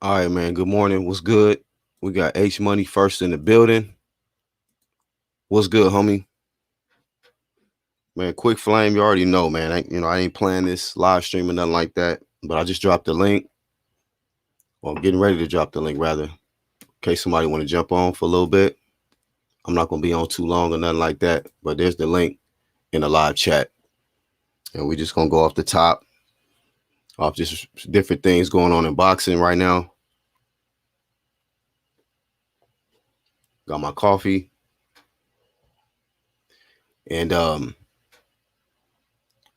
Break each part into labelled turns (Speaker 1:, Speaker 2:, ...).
Speaker 1: All right, man. Good morning. What's good? We got H Money first in the building. What's good, homie? Man, quick flame. You already know, man. I ain't playing this live stream or nothing like that. But I just dropped the link. Well, I'm getting ready to drop the link, rather, in case somebody want to jump on for a little bit. I'm not gonna be on too long or nothing like that. But there's the link in the live chat, and we just gonna go off the top, off just different things going on in boxing right now. Got my coffee, and let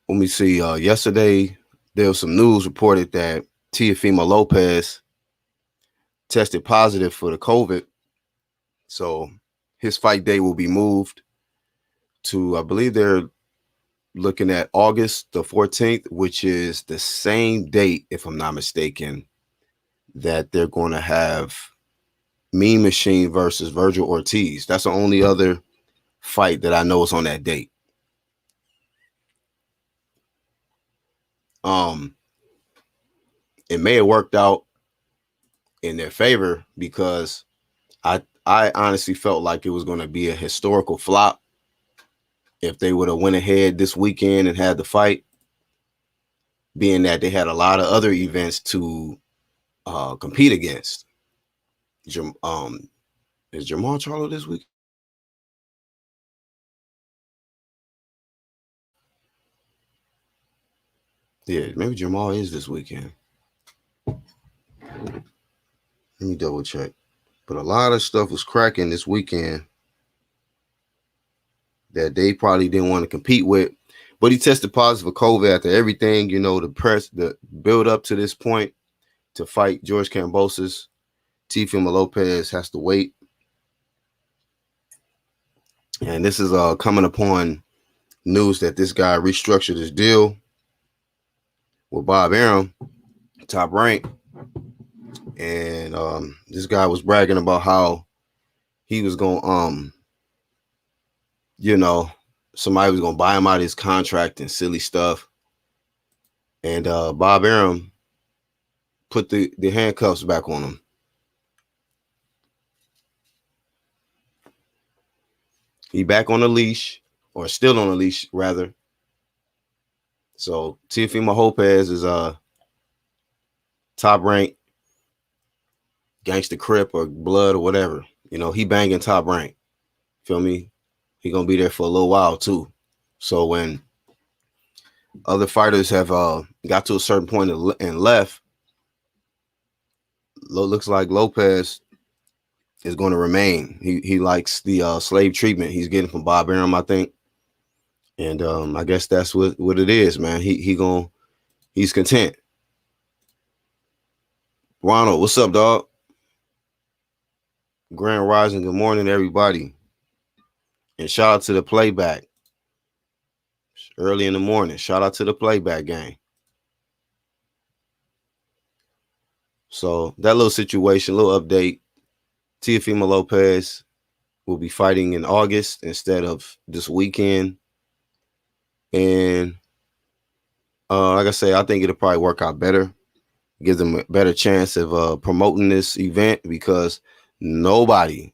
Speaker 1: me see. Yesterday there was some news reported that Teofimo Lopez tested positive for the COVID, so his fight day will be moved to, I believe they're looking at August the 14th, which is the same date, if I'm not mistaken, that they're going to have Mean Machine versus Virgil Ortiz. That's the only other fight that I know is on that date. Um, it may have worked out in their favor because I honestly felt like it was going to be a historical flop if they would have went ahead this weekend and had the fight, being that they had a lot of other events to compete against. Is Jamal Charlo this week? Yeah, maybe Jamal is this weekend. Let me double check. But a lot of stuff was cracking this weekend that they probably didn't want to compete with. But he tested positive for COVID after everything, the press, the build up to this point to fight George Kambosos. Teofimo Lopez has to wait. And this is coming upon news that this guy restructured his deal with Bob Arum, Top Rank. And this guy was bragging about how he was going somebody was gonna buy him out of his contract and silly stuff. And Bob Arum put the handcuffs back on him. He back on the leash, or still on the leash, rather. So Teofimo Lopez is Top Rank, Gangsta Crip or Blood or whatever. He banging Top Rank. Feel me? He gonna be there for a little while too. So when other fighters have got to a certain point and left, looks like Lopez is going to remain. He likes the slave treatment he's getting from Bob Arum, I think, and I guess that's what it is, man. He's content. Ronald, what's up, dog? Grand Rising, good morning, everybody, and shout out to the playback. Early in the morning, shout out to the playback gang. So that little situation, little update. Teofimo Lopez will be fighting in August instead of this weekend. And like I say, I think it'll probably work out better. Gives them a better chance of promoting this event because nobody,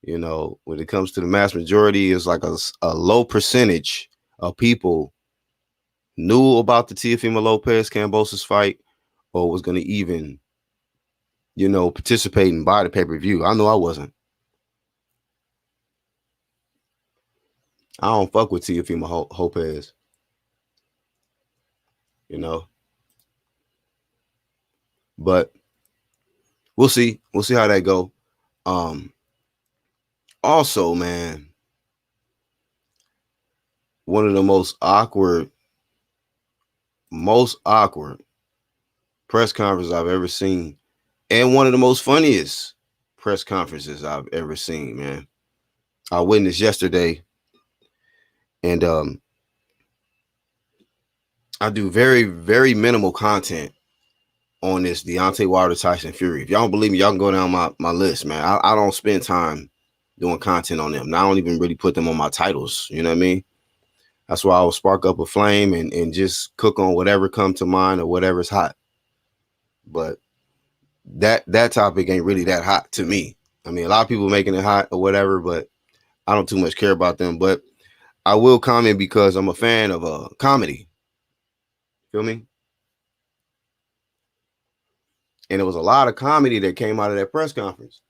Speaker 1: when it comes to the mass majority, is like a low percentage of people knew about the Teofimo Lopez Kambosos fight or was going to even, participate and buy the pay-per-view. I know I wasn't. I don't fuck with Teofimo Lopez. But we'll see. We'll see how that go. Also, man, one of the most awkward press conferences I've ever seen, and one of the most funniest press conferences I've ever seen, man. I witnessed yesterday, and I do very, very minimal content on this Deontay Wilder Tyson Fury. If y'all don't believe me, y'all can go down my list, man. I don't spend time doing content on them. And I don't even really put them on my titles. You know what I mean? That's why I will spark up a flame and just cook on whatever comes to mind or whatever's hot. But that topic ain't really that hot to me. I mean, a lot of people making it hot or whatever, but I don't too much care about them. But I will comment because I'm a fan of comedy. Feel me? And there was a lot of comedy that came out of that press conference.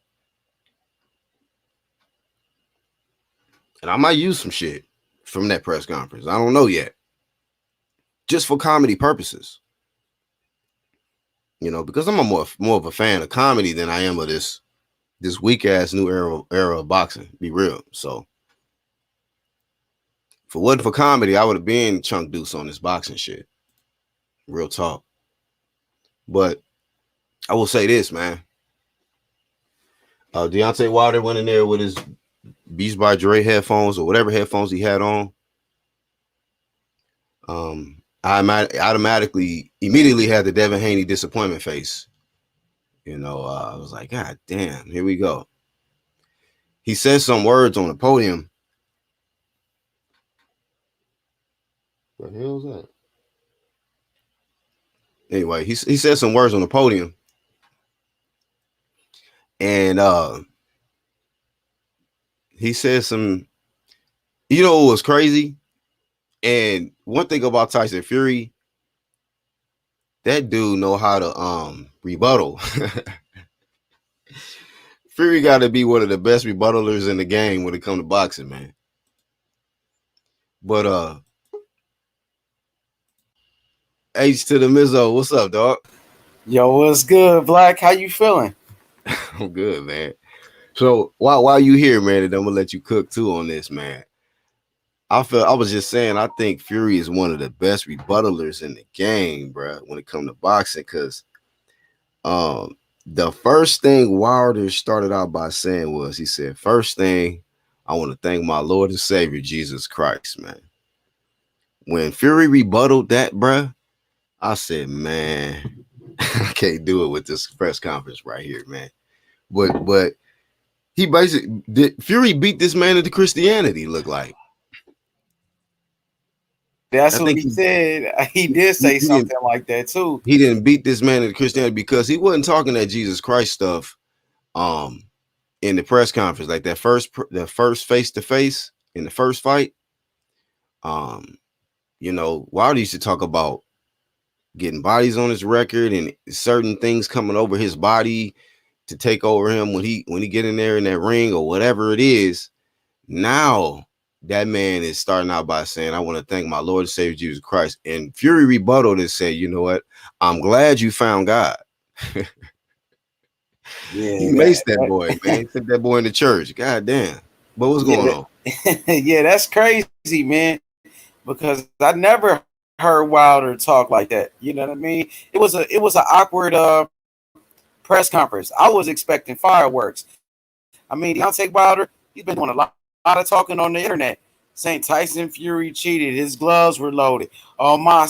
Speaker 1: And I might use some shit from that press conference. I don't know yet. Just for comedy purposes. You know, because I'm more of a fan of comedy than I am of this weak ass new era of boxing. Be real. So if it wasn't for comedy, I would have been Chunk Deuce on this boxing shit. Real talk. But I will say this, man. Deontay Wilder went in there with his Beats by Dre headphones or whatever headphones he had on. I automatically immediately had the Devin Haney disappointment face. You know, I was like, God damn, here we go. He said some words on the podium. What the hell is that? Anyway, he said some words on the podium. And he said some, you know what was crazy? And one thing about Tyson Fury, that dude know how to rebuttal. Fury got to be one of the best rebuttalers in the game when it comes to boxing, man. But H to the Mizzo, what's up, dog?
Speaker 2: Yo, what's good, Black? How you feeling?
Speaker 1: I'm good, man. So while you here, man, and I'm gonna let you cook too on this, man. I was just saying, I think Fury is one of the best rebuttalers in the game, bro, when it comes to boxing, because the first thing Wilder started out by saying was, he said, first thing, I want to thank my Lord and Savior, Jesus Christ, man. When Fury rebutted that, bro, I said, man, I can't do it with this press conference right here, man. But he basically Fury beat this man into Christianity, looked like.
Speaker 2: That's what he said. He did say something like that too.
Speaker 1: He didn't beat this man into Christianity because he wasn't talking that Jesus Christ stuff in the press conference, like the first face-to-face in the first fight. You know, Wilder used to talk about getting bodies on his record and certain things coming over his body to take over him when he get in there in that ring or whatever it is. Now that man is starting out by saying, I want to thank my Lord and Savior Jesus Christ. And Fury rebutted and said, you know what? I'm glad you found God. Yeah, he maced that boy, man. He took that boy in the church. God damn. But what's going on?
Speaker 2: Yeah, that's crazy, man. Because I never heard Wilder talk like that. You know what I mean? It was an awkward press conference. I was expecting fireworks. I mean, Deontay Wilder, he's been doing a lot of talking on the internet, saying Tyson Fury cheated. His gloves were loaded. My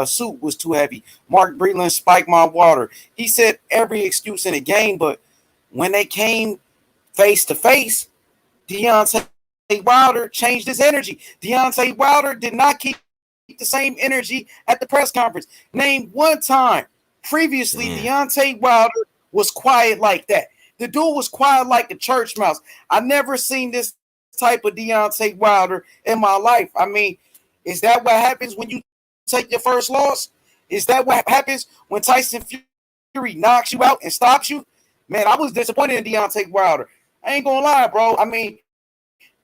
Speaker 2: suit was too heavy. Mark Breland spiked my water. He said every excuse in the game, but when they came face to face, Deontay Wilder changed his energy. Deontay Wilder did not keep the same energy at the press conference. Name one time previously Deontay Wilder was quiet like that. The dude was quiet like a church mouse. I've never seen this type of Deontay Wilder in my life. I mean, is that what happens when you take your first loss? Is that what happens when Tyson Fury knocks you out and stops you? Man, I was disappointed in Deontay Wilder. I ain't gonna lie, bro. I mean,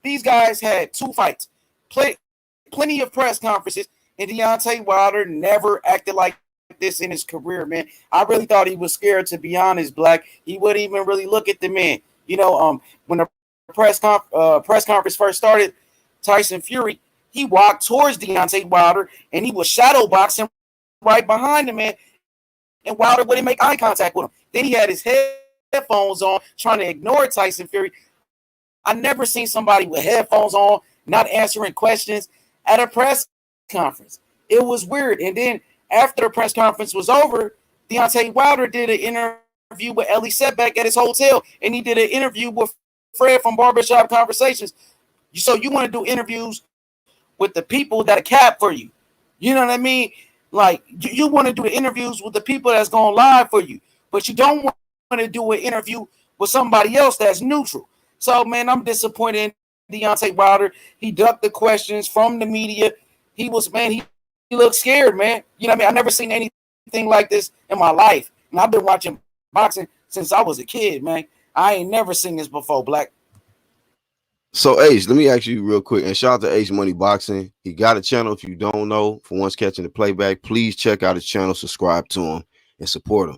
Speaker 2: these guys had 2 fights, plenty of press conferences, and Deontay Wilder never acted like this in his career, man. I really thought he was scared, to be honest, Black. He wouldn't even really look at the man. You know, when the press conference first started, Tyson Fury, he walked towards Deontay Wilder, and he was shadow boxing right behind the man, and Wilder wouldn't make eye contact with him. Then he had his headphones on, trying to ignore Tyson Fury. I never seen somebody with headphones on, not answering questions at a press conference. It was weird. And then after the press conference was over, Deontay Wilder did an interview with Ellie Setback at his hotel, and he did an interview with Fred from Barbershop Conversations. So you want to do interviews with the people that are cap for you. You know what I mean? Like, you want to do the interviews with the people that's going live for you. but you don't want to do an interview with somebody else that's neutral. So, man, I'm disappointed in Deontay Wilder. He ducked the questions from the media. He was, man, he looked scared, man. You know what I mean? I've never seen anything like this in my life. And I've been watching boxing since I was a kid, man. I ain't never seen this before, Black.
Speaker 1: So Ace, let me ask you real quick, and shout out to Ace Money Boxing. He got a channel. If you don't know, for once catching the playback, please check out his channel, subscribe to him, and support him.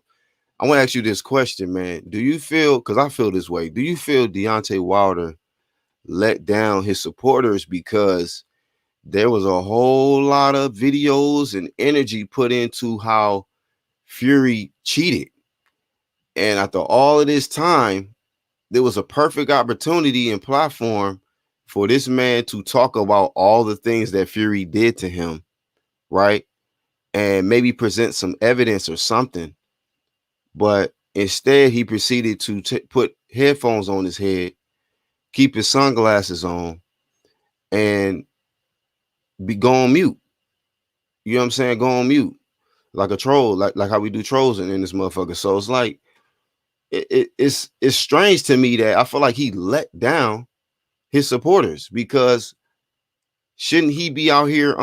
Speaker 1: I want to ask you this question, man. Do you feel, because I feel this way, do you feel Deontay Wilder let down his supporters because there was a whole lot of videos and energy put into how Fury cheated? And after all of this time, there was a perfect opportunity and platform for this man to talk about all the things that Fury did to him, right? And maybe present some evidence or something. But instead, he proceeded to put headphones on his head, keep his sunglasses on, and be go on mute. You know what I'm saying? Go on mute like a troll, like how we do trolls in this motherfucker. So it's like it's strange to me that I feel like he let down his supporters, because shouldn't he be out here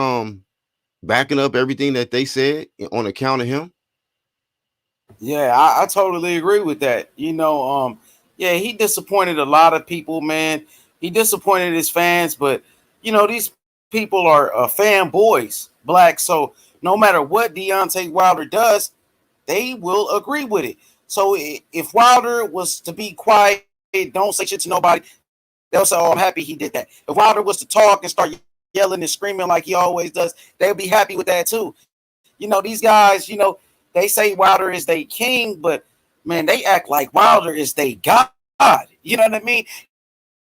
Speaker 1: backing up everything that they said on account of him?
Speaker 2: Yeah, I totally agree with that. Yeah, he disappointed a lot of people, man. He disappointed his fans, but these people are fanboys, Black. So no matter what Deontay Wilder does, they will agree with it. So if Wilder was to be quiet, don't say shit to nobody, they'll say, "Oh, I'm happy he did that." If Wilder was to talk and start yelling and screaming like he always does, they'll be happy with that too. These guys, they say Wilder is their king, but man, they act like Wilder is their god. You know what I mean?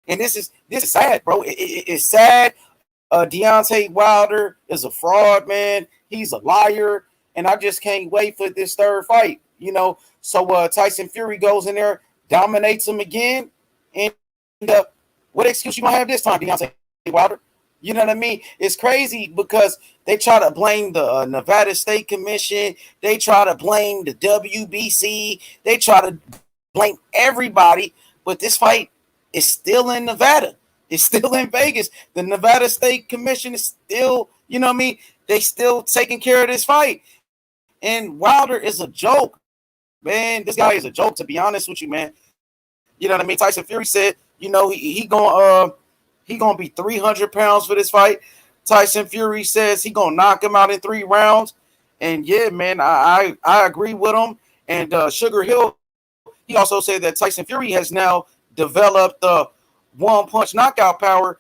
Speaker 2: And this is sad, bro. It's sad. Deontay Wilder is a fraud, man. He's a liar, and I just can't wait for this third fight. So Tyson Fury goes in there, dominates him again, and what excuse you gonna have this time, Deontay Wilder? You know what I mean? It's crazy because they try to blame the Nevada State Commission. They try to blame the WBC. They try to blame everybody. But this fight is still in Nevada. It's still in Vegas. The Nevada State Commission is still, you know what I mean? They still taking care of this fight. And Wilder is a joke, man. This guy is a joke, to be honest with you, man. You know what I mean? Tyson Fury said, he gonna be 300 pounds for this fight. Tyson Fury says he gonna knock him out in 3 rounds. And yeah, man, I agree with him. And Sugar Hill, he also said that Tyson Fury has now developed the one-punch knockout power,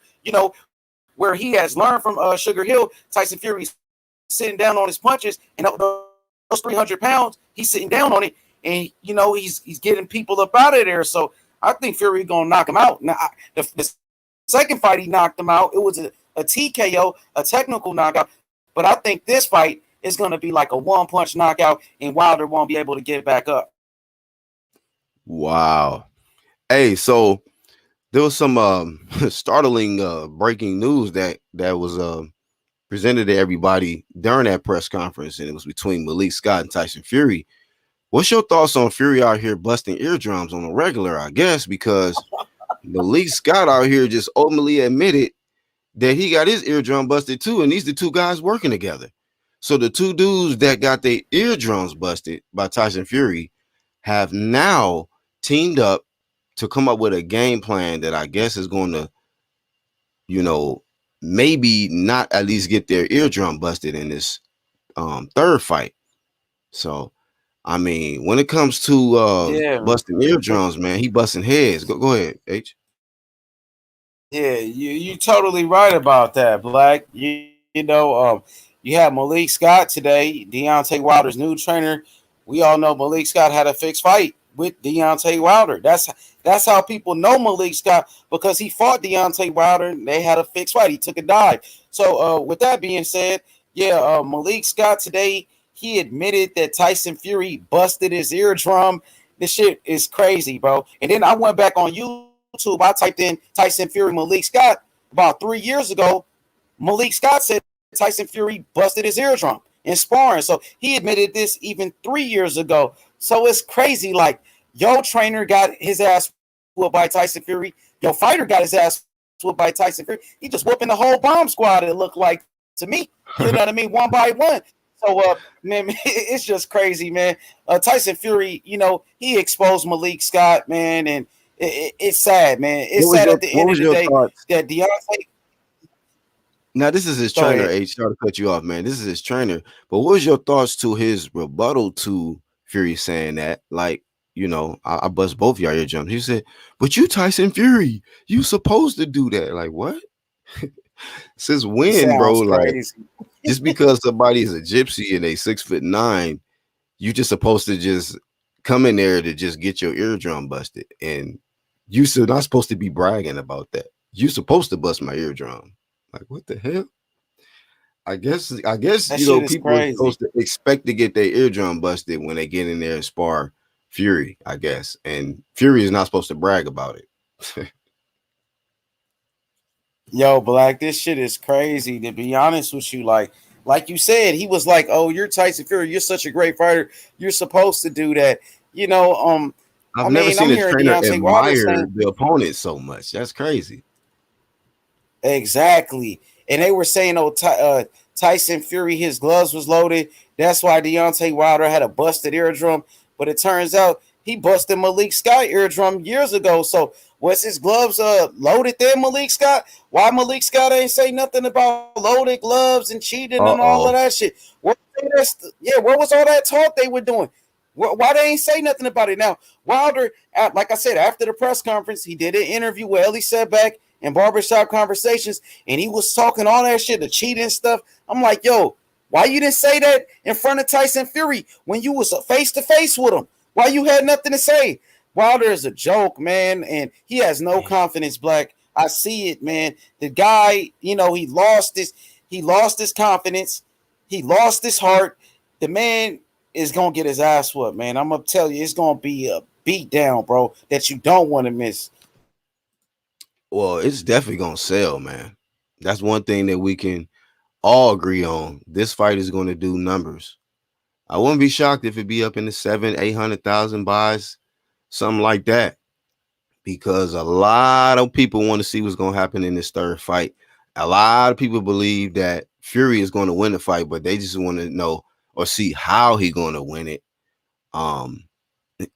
Speaker 2: where he has learned from Sugar Hill. Tyson Fury's sitting down on his punches, and those 300 pounds, he's sitting down on it, and he's getting people up out of there. So I think Fury gonna knock him out. Now the second fight he knocked him out. It was a TKO, a technical knockout. But I think this fight is gonna be like a one-punch knockout, and Wilder won't be able to get back up.
Speaker 1: Wow. Hey, so there was some startling breaking news that was presented to everybody during that press conference, and it was between Malik Scott and Tyson Fury. What's your thoughts on Fury out here busting eardrums on the regular, I guess, because Malik Scott out here just openly admitted that he got his eardrum busted too, and these the two guys working together. So the two dudes that got their eardrums busted by Tyson Fury have now teamed up to come up with a game plan that I guess is going to, maybe not at least get their eardrum busted in this third fight. So, I mean, when it comes to busting eardrums, man, he busting heads. Go ahead, H.
Speaker 2: Yeah, you totally right about that, Black. You have Malik Scott today, Deontay Wilder's new trainer. We all know Malik Scott had a fixed fight with Deontay Wilder. That's how people know Malik Scott, because he fought Deontay Wilder and they had a fixed fight. He took a dive. So with that being said, Malik Scott today, he admitted that Tyson Fury busted his eardrum. This shit is crazy, bro. And then I went back on YouTube. I typed in Tyson Fury Malik Scott about 3 years ago. Malik Scott said Tyson Fury busted his eardrum. in sparring. So he admitted this even 3 years ago. So it's crazy. Like, your trainer got his ass whooped by Tyson Fury. Your fighter got his ass whooped by Tyson Fury. He just whooping the whole bomb squad, it looked like to me. You know what I mean? One by one. So, man, it's just crazy, man. Tyson Fury, he exposed Malik Scott, man, and it's sad, man. It's sad at the end of the day that Deontay.
Speaker 1: Now, this is his trainer, H. Sorry to cut you off, man. This is his trainer. But what was your thoughts to his rebuttal to Fury saying that? Like, I bust both y'all eardrums. He said, but you Tyson Fury, you supposed to do that. Like, what? Since when, bro? Crazy. Like, just because somebody is a gypsy and they 6'9", you just supposed to just come in there to just get your eardrum busted. And you're not supposed to be bragging about that. You're supposed to bust my eardrum. Like, what the hell? I guess people are supposed to expect to get their eardrum busted when they get in there and spar Fury, I guess. And Fury is not supposed to brag about it.
Speaker 2: Yo, Black, this shit is crazy, to be honest with you. Like you said, he was like, oh, you're Tyson Fury. You're such a great fighter. You're supposed to do that.
Speaker 1: I've never seen a trainer admire the opponent so much. That's crazy.
Speaker 2: Exactly. And they were saying, Tyson Fury, his gloves was loaded. That's why Deontay Wilder had a busted eardrum. But it turns out he busted Malik Scott eardrum years ago. So was his gloves loaded then, Malik Scott? Why Malik Scott ain't say nothing about loaded gloves and cheating and all of that shit? Where was all that talk they were doing? Why they ain't say nothing about it? Now, Wilder, like I said, after the press conference, he did an interview with Elie Seckbach and Barbershop Conversations, and he was talking all that shit, the cheating stuff. I'm like, yo, why you didn't say that in front of Tyson Fury when you was face-to-face with him? Why you had nothing to say? Wilder is a joke, man, and he has no confidence, Black. I see it, man. The guy, he lost his confidence. He lost his heart. The man is going to get his ass whooped, man. I'm going to tell you, it's going to be a beat down, bro, that you don't want to miss.
Speaker 1: Well, it's definitely going to sell, man. That's one thing that we can all agree on. This fight is going to do numbers. I wouldn't be shocked if it be up in the 700,000-800,000 buys, something like that, because a lot of people want to see what's going to happen in this third fight. A lot of people believe that Fury is going to win the fight, but they just want to know or see how he's going to win it.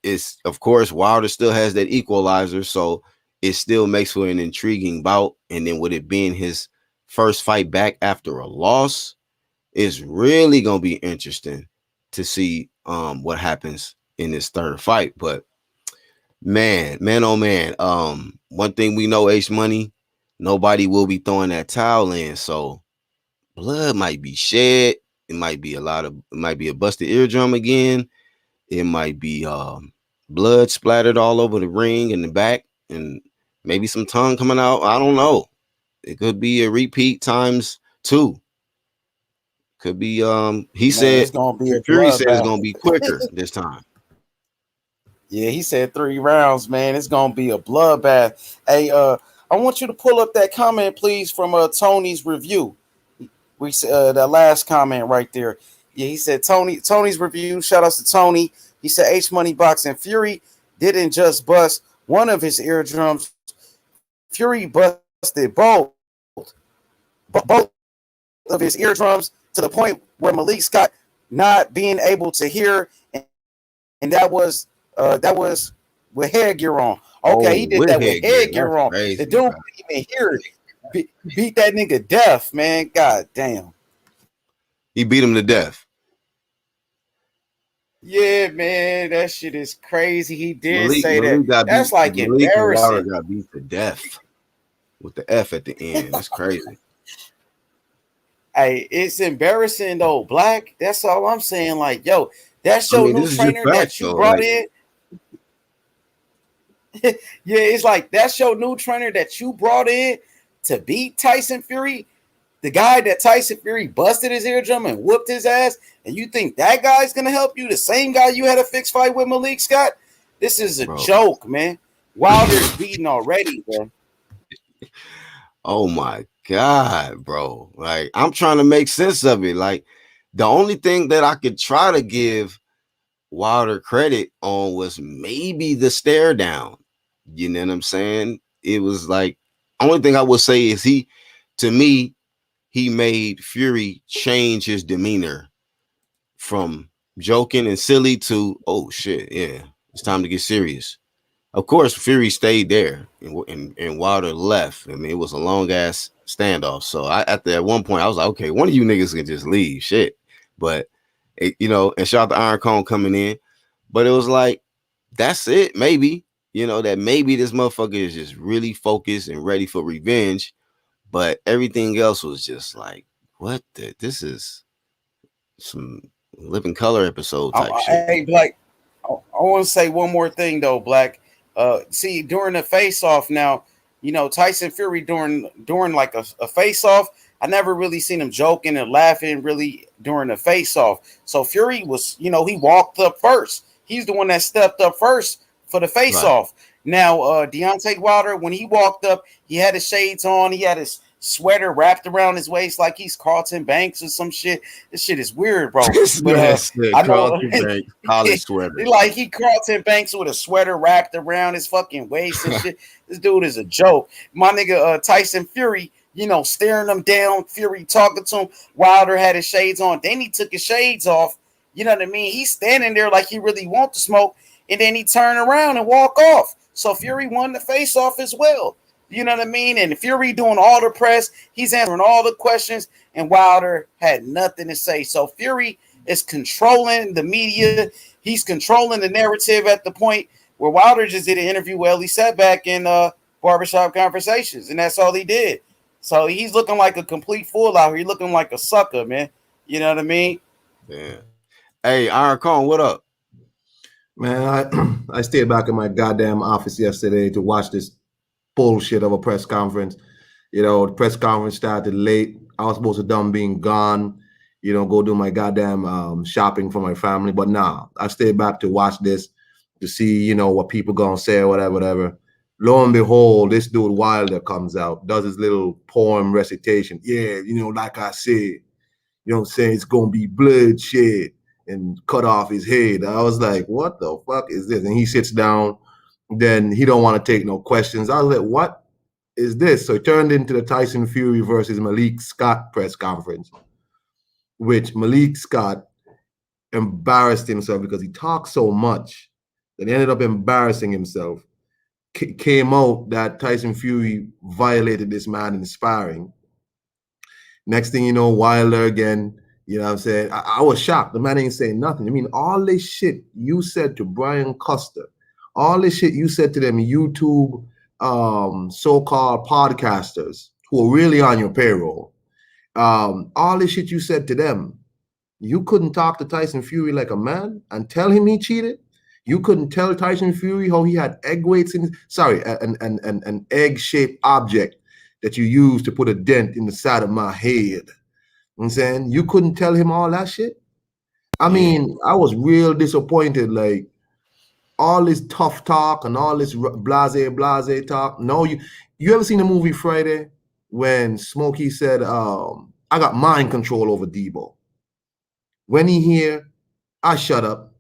Speaker 1: It's, of course, Wilder still has that equalizer, so it still makes for an intriguing bout. And then with it being his first fight back after a loss, it's really going to be interesting to see what happens in this third fight. But man, oh man, one thing we know, H Money, nobody will be throwing that towel in. So blood might be shed. It might be a busted eardrum again. It might be blood splattered all over the ring in the back, and maybe some tongue coming out. I don't know. It could be a repeat times 2. Could be he said Fury said it's gonna be quicker this time.
Speaker 2: Yeah, he said 3 rounds, man. It's gonna be a bloodbath. Hey, I want you to pull up that comment, please, from Tony's review. We that last comment right there. Yeah, he said Tony's review. Shout outs to Tony. He said H Money Boxing Fury didn't just bust one of his eardrums. Fury busted both of his eardrums to the point where Malik Scott not being able to hear, and that was with headgear on. Okay, he did that with headgear on. Crazy, the dude couldn't even hear it. Beat that nigga deaf, man. God damn.
Speaker 1: He beat him to death.
Speaker 2: Yeah, man, that shit is crazy. He did say that. That's like embarrassing.
Speaker 1: Wilder got beat to death with the F at the end. That's crazy.
Speaker 2: Hey, it's embarrassing though, Black. That's all I'm saying. Like, yo, that's your new trainer that you brought in. Yeah, it's like that's your new trainer that you brought in to beat Tyson Fury. The guy that Tyson Fury busted his eardrum and whooped his ass, and you think that guy's gonna help you? The same guy you had a fixed fight with, Malik Scott? This is a joke, man. Wilder's beaten already, bro.
Speaker 1: Oh my God, bro. Like, I'm trying to make sense of it. Like, The only thing that I could try to give Wilder credit on was maybe the stare down. You know what I'm saying? It was like, only thing I would say is to me, he made Fury change his demeanor from joking and silly to, oh shit, yeah, it's time to get serious. Of course, Fury stayed there and Wilder left. I mean, it was a long ass standoff. So at one point, I was like, okay, one of you niggas can just leave, shit. But and shout out to Iron Cone coming in. But it was like, that's it, maybe. That maybe this motherfucker is just really focused and ready for revenge. But everything else was just like, what this is some Living Color episode type shit.
Speaker 2: Hey, Black, I want to say one more thing though, Black. See, during the face-off now, Tyson Fury during like a face-off, I never really seen him joking and laughing really during the face-off. So Fury was, he walked up first. He's the one that stepped up first for the face-off. Right. Now, Deontay Wilder, when he walked up, he had his shades on. He had his sweater wrapped around his waist like he's Carlton Banks or some shit. This shit is weird, bro. But I know
Speaker 1: Banks, college sweater.
Speaker 2: Like he Carlton Banks with a sweater wrapped around his fucking waist and shit. This dude is a joke. My nigga Tyson Fury, staring him down, Fury talking to him. Wilder had his shades on. Then he took his shades off. You know what I mean? He's standing there like he really wants to smoke, and then he turn around and walk off. So Fury won the face off as well. You know what I mean? And Fury doing all the press, he's answering all the questions, and Wilder had nothing to say. So Fury is controlling the media. He's controlling the narrative at the point where Wilder just did an interview with Ellie Setback in Barbershop Conversations, and that's all he did. So he's looking like a complete fool out here. He's looking like a sucker, man. You know what I mean?
Speaker 1: Yeah. Hey, Iron Cone, what up?
Speaker 3: Man, I stayed back in my goddamn office yesterday to watch this bullshit of a press conference. The press conference started late. I was supposed to done being gone, go do my goddamn shopping for my family. But nah, I stayed back to watch this to see, what people gonna say or whatever. Lo and behold, this dude Wilder comes out, does his little poem recitation. Yeah, like I said, what I'm saying, it's gonna be bloodshed, and cut off his head. I was like, what the fuck is this? And he sits down. Then he don't want to take no questions. I was like, what is this? So it turned into the Tyson Fury versus Malik Scott press conference, which Malik Scott embarrassed himself because he talked so much that he ended up embarrassing himself. Came out that Tyson Fury violated this man in sparring. Next thing you know, Wilder again, what I'm saying? I was shocked. The man ain't saying nothing. I mean, all this shit you said to Brian Custer, all this shit you said to them YouTube so-called podcasters who are really on your payroll, all this shit you said to them, you couldn't talk to Tyson Fury like a man and tell him he cheated? You couldn't tell Tyson Fury how he had egg weights in, an egg-shaped object that you used to put a dent in the side of my head. You know what I'm saying? You couldn't tell him all that shit? I mean, I was real disappointed. Like, all this tough talk and all this blase talk. No, you ever seen the movie Friday when Smokey said, I got mind control over Debo. When he here, I shut up.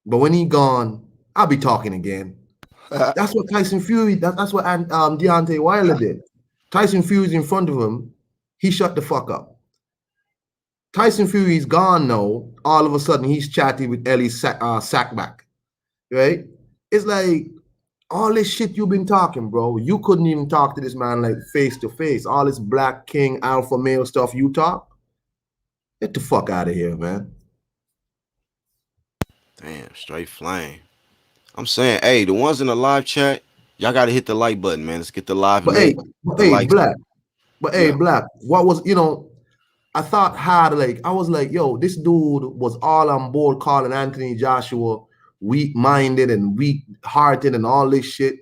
Speaker 3: But when he gone, I'll be talking again. That's what Tyson Fury, that's what Deontay Wilder did. Tyson Fury's in front of him. He shut the fuck up. Tyson Fury's gone now. All of a sudden, he's chatting with Ellie Sackback. Right? It's like, all this shit you've been talking, bro. You couldn't even talk to this man like face to face. All this black king, alpha male stuff you talk. Get the fuck out of here, man.
Speaker 1: Damn, straight flame. I'm saying, hey, the ones in the live chat, y'all got to hit the like button, man. Let's get the live.
Speaker 3: Hey, Black. But hey, Black, what was, I thought hard, like, I was like, yo, this dude was all on board calling Anthony Joshua weak-minded and weak-hearted and all this shit.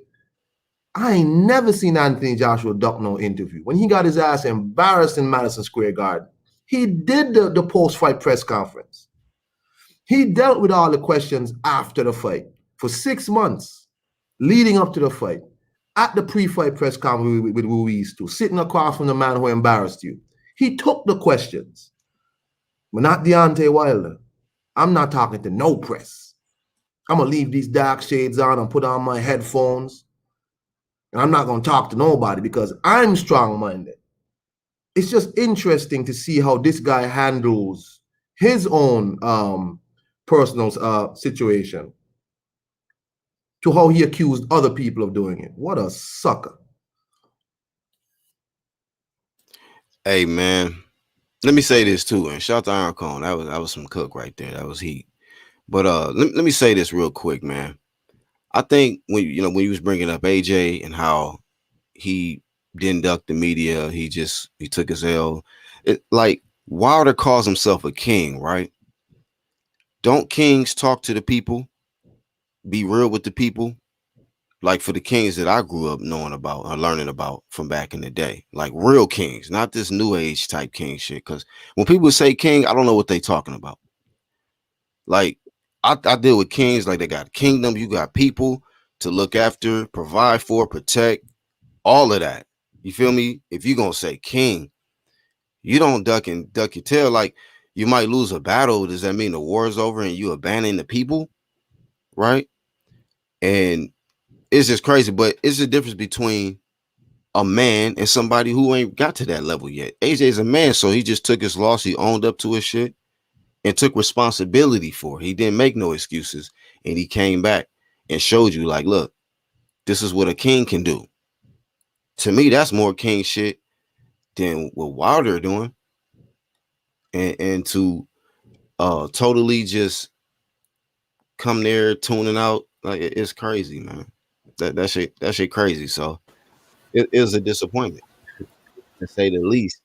Speaker 3: I ain't never seen Anthony Joshua duck no interview. When he got his ass embarrassed in Madison Square Garden, he did the post-fight press conference. He dealt with all the questions after the fight for 6 months leading up to the fight. At the pre-fight press conference with Ruiz too, sitting across from the man who embarrassed you. He took the questions. but not Deontay Wilder. I'm not talking to no press. I'm gonna leave these dark shades on and put on my headphones, and I'm not gonna talk to nobody because I'm strong-minded. It's just interesting to see how this guy handles his own personal situation to how he accused other people of doing it. What a sucker.
Speaker 1: Hey man, let me say this too, and shout out to Iron Cone. That was some cook right there. That was heat. But let me say this real quick, man. I think when you was bringing up AJ and how he didn't duck the media, he took his L. It like Wilder calls himself a king, right? Don't kings talk to the people? Be real with the people? Like for the kings that I grew up knowing about or learning about from back in the day, like real kings, not this new age type king shit. Because when people say king, I don't know what they talking about. Like I deal with kings like they got kingdom, you got people to look after, provide for, protect, all of that. You feel me? If you gonna say king, you don't duck your tail. Like you might lose a battle. Does that mean the war is over and you abandon the people? Right? And it's just crazy, but it's the difference between a man and somebody who ain't got to that level yet. AJ's a man, so he just took his loss, he owned up to his shit and took responsibility for it. He didn't make no excuses, and he came back and showed you, like, look, this is what a king can do. To me, that's more king shit than what Wilder doing. And to totally just come there tuning out, like it's crazy, man. That shit crazy. So it is a disappointment, to say the least.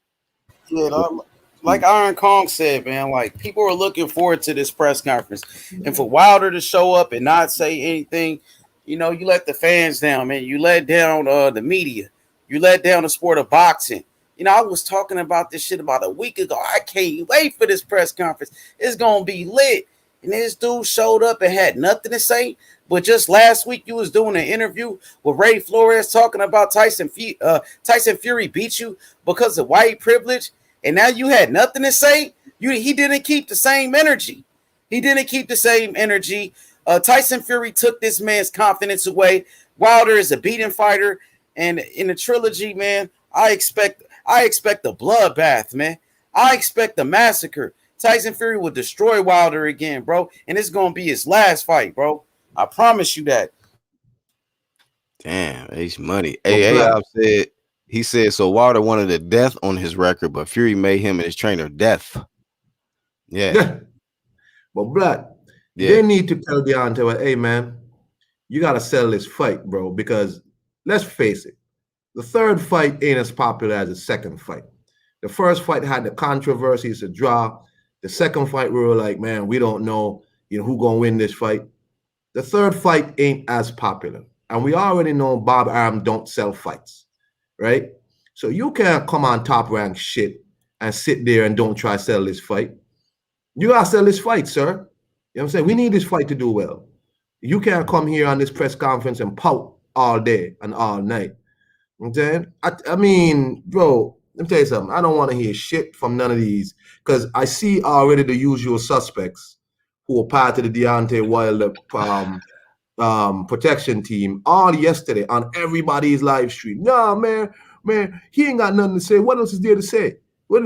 Speaker 2: Yeah, like Iron Kong said, man, like people are looking forward to this press conference, and for Wilder to show up and not say anything, you let the fans down, man. You let down the media. You let down the sport of boxing. I was talking about this shit about a week ago. I can't wait for this press conference. It's gonna be lit. And this dude showed up and had nothing to say. But just last week, you was doing an interview with Ray Flores talking about Tyson Fury beat you because of white privilege, and now you had nothing to say. He didn't keep the same energy. Tyson Fury took this man's confidence away. Wilder is a beating fighter, and in the trilogy, man, I expect a bloodbath, man. I expect a massacre. Tyson Fury will destroy Wilder again, bro, and it's gonna be his last fight, bro. I promise you that.
Speaker 1: Damn, H Money. Hey, he said so. Wilder wanted a death on his record, but Fury made him and his trainer death. Yeah.
Speaker 3: But Blood, they need to tell Deontay, hey man, you gotta sell this fight, bro, because let's face it, the third fight ain't as popular as the second fight. The first fight had the controversy, it's a draw. The second fight, we were like, man, we don't know, who gonna win this fight. The third fight ain't as popular. And we already know Bob Arum don't sell fights, right? So you can't come on Top Rank shit and sit there and don't try to sell this fight. You gotta sell this fight, sir. You know what I'm saying? We need this fight to do well. You can't come here on this press conference and pout all day and all night. You know what I'm saying? I mean, bro, let me tell you something. I don't want to hear shit from none of these because I see already the usual suspects who are part of the Deontay Wilder protection team all yesterday on everybody's live stream. Nah, man, he ain't got nothing to say. What else is there to say? What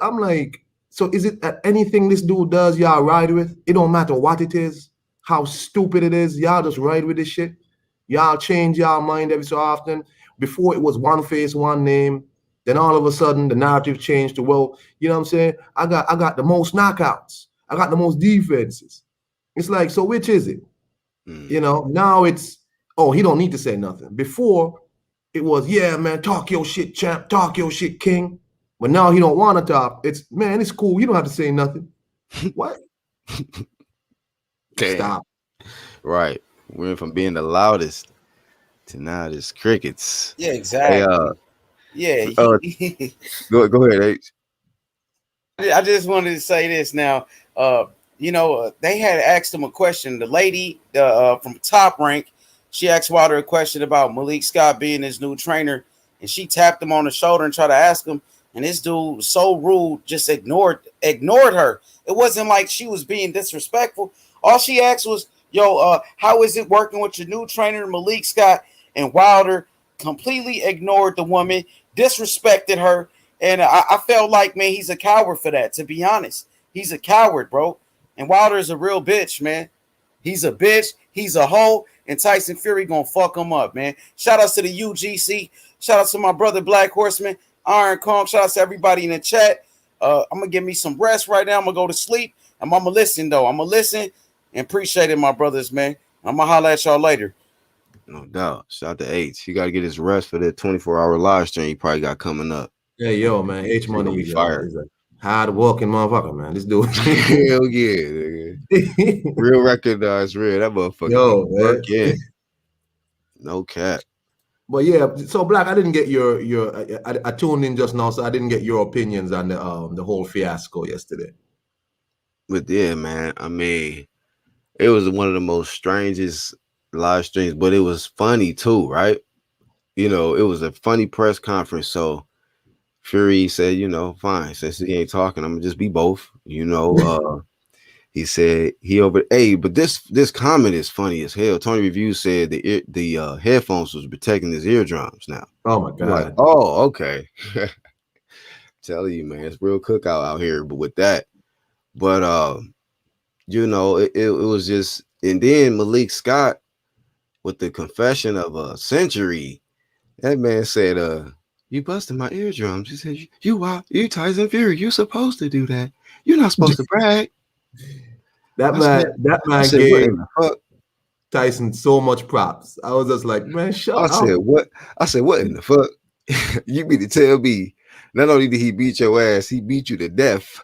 Speaker 3: I'm like, so is it that anything this dude does, y'all ride with? It don't matter what it is, how stupid it is, y'all just ride with this shit. Y'all change y'all mind every so often. Before it was one face, one name. Then all of a sudden the narrative changed to, well, you know what I'm saying? I got the most knockouts. I got the most defenses. It's like, so which is it? Now it's, oh, he don't need to say nothing. Before it was, yeah, man, talk your shit, champ, talk your shit, king. But now he don't want to talk. It's, man, it's cool. You don't have to say nothing. What?
Speaker 1: Damn.
Speaker 3: Stop.
Speaker 1: Right. We went from being the loudest to now there's crickets.
Speaker 2: Yeah, exactly.
Speaker 1: Go ahead, H.
Speaker 2: I just wanted to say this now. They had asked him a question. The lady from Top Rank, she asked Wilder a question about Malik Scott being his new trainer, and she tapped him on the shoulder and tried to ask him, and this dude so rude, just ignored her. It wasn't like she was being disrespectful. All she asked was, "Yo, how is it working with your new trainer, Malik Scott?" And Wilder completely ignored the woman, disrespected her, and I felt like, man, he's a coward for that. To be honest, he's a coward, bro. And Wilder is a real bitch, man. He's a bitch. He's a hoe. And Tyson Fury gonna fuck him up, man. Shout outs to the UGC. Shout out to my brother Black Horseman, Iron Kong. Shout out to everybody in the chat. I'm gonna give me some rest right now. I'm gonna go to sleep. I'm gonna listen though. I'm gonna listen and appreciate it, my brothers, man. I'm gonna holler at y'all later.
Speaker 1: No doubt. Shout out to H. He got to get his rest for that 24-hour live stream he probably got coming up.
Speaker 3: Yeah, yo, man. H Money
Speaker 1: be fired.
Speaker 3: Hard working motherfucker, man. This dude.
Speaker 1: Hell yeah, nigga. Real recognized real. That motherfucker.
Speaker 3: Yo,
Speaker 1: work in. No cap.
Speaker 3: But yeah, so Black, I didn't get your I tuned in just now, so I didn't get your opinions on the whole fiasco yesterday.
Speaker 1: But yeah, man, I mean, it was one of the most strangest live streams, but it was funny too, right? You know, it was a funny press conference. So Fury said, you know, fine, since he ain't talking, I'm gonna just be both. You know, he said but this comment is funny as hell. Tony Review said the headphones was protecting his eardrums now.
Speaker 3: Oh my god.
Speaker 1: Like, oh, okay. Telling you, man, it's real cookout out here. But with that, you know, it was just, and then Malik Scott with the confession of a century. That man said, you busted my eardrums. He said, you Tyson Fury, you're supposed to do that. You're not supposed to brag.
Speaker 3: That man gave Tyson so much props. I was just like, man, shut up.
Speaker 1: I said, what in the fuck? You mean to tell me not only did he beat your ass, he beat you to death.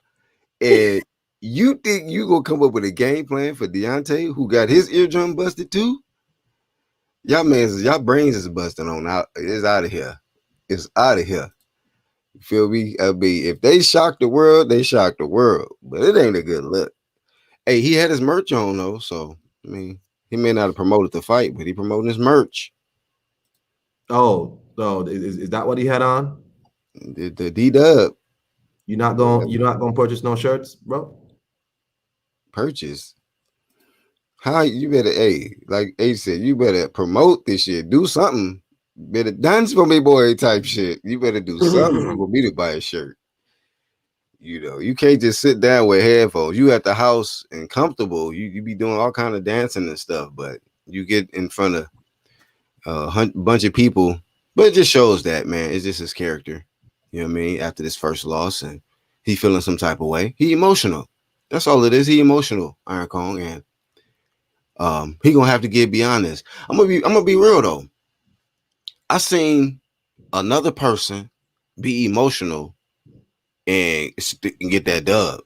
Speaker 1: And you think you gonna come up with a game plan for Deontay, who got his eardrum busted too? Y'all brains is busting on out. It's out of here. It's out of here. You feel me? I mean, if they shock the world, they shock the world. But it ain't a good look. Hey, he had his merch on though, so I mean, he may not have promoted the fight, but he promoting his merch.
Speaker 3: Oh, is that what he had on?
Speaker 1: The D-Dub.
Speaker 3: You're not gonna purchase no shirts, bro?
Speaker 1: Purchase? How you better, like H said, you better promote this shit. Do something. Better dance for me, boy, type shit. You better do something for me to buy a shirt. You know, you can't just sit down with headphones. You at the house and comfortable. You be doing all kind of dancing and stuff, but you get in front of a bunch of people. But it just shows that, man, it's just his character. You know what I mean? After this first loss, and he feeling some type of way. He emotional. That's all it is. He emotional, Iron Kong, and he gonna have to get beyond this. I'm gonna be real though. I seen another person be emotional and get that dub,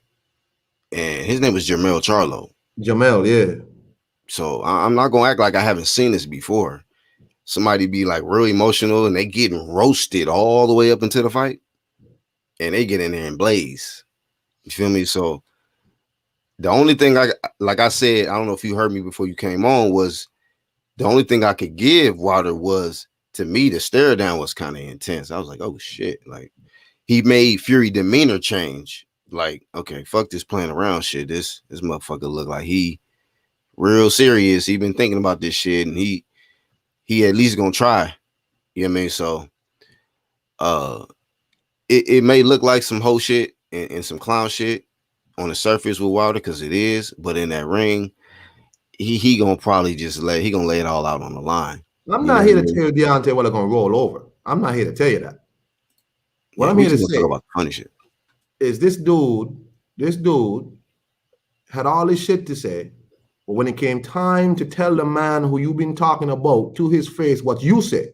Speaker 1: and his name was Jermell Charlo.
Speaker 3: Jermell, yeah.
Speaker 1: So I'm not gonna act like I haven't seen this before. Somebody be like real emotional and they getting roasted all the way up into the fight, and they get in there and blaze. You feel me? So the only thing like I said, I don't know if you heard me before you came on, was the only thing I could give Wilder was, to me, the stare down was kind of intense. I was like, oh shit, like he made Fury demeanor change. Like, okay, fuck this playing around shit. This motherfucker look like he real serious. He been thinking about this shit, and he at least gonna try. You know what I mean? So it may look like some whole shit and some clown shit on the surface with Wilder, because it is, but in that ring, he gonna probably just lay it all out on the line.
Speaker 3: I'm not here to tell Deontay what they're gonna roll over. I'm not here to tell you that. What I'm here to say
Speaker 1: about the funny shit
Speaker 3: is this dude had all this shit to say, but when it came time to tell the man who you've been talking about to his face what you said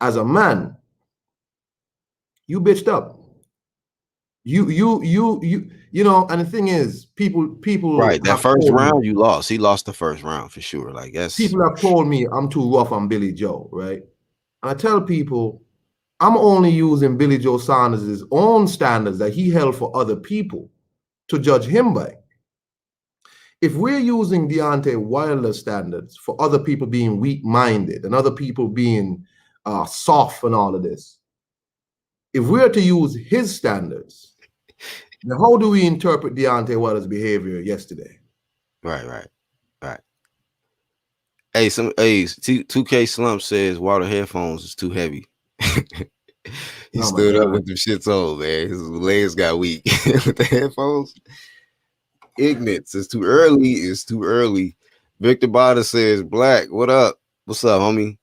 Speaker 3: as a man, you bitched up. You know, and the thing is, people
Speaker 1: right, that first round you lost. He lost the first round for sure. Like, that's,
Speaker 3: people have told me I'm too rough on Billy Joe, right? And I tell people I'm only using Billy Joe Saunders' own standards that he held for other people to judge him by. If we're using Deontay Wilder standards for other people being weak-minded and other people being soft and all of this, if we are to use his standards, then how do we interpret Deontay Wilder's behavior yesterday?
Speaker 1: Right. Hey, 2K Slump says Wilder headphones is too heavy. He
Speaker 3: Oh my
Speaker 1: stood up
Speaker 3: God.
Speaker 1: with them shits on, man. His legs got weak with the headphones. Ignorance. It's too early. It's too early. Victor Bada says, Black, what up? What's up, homie?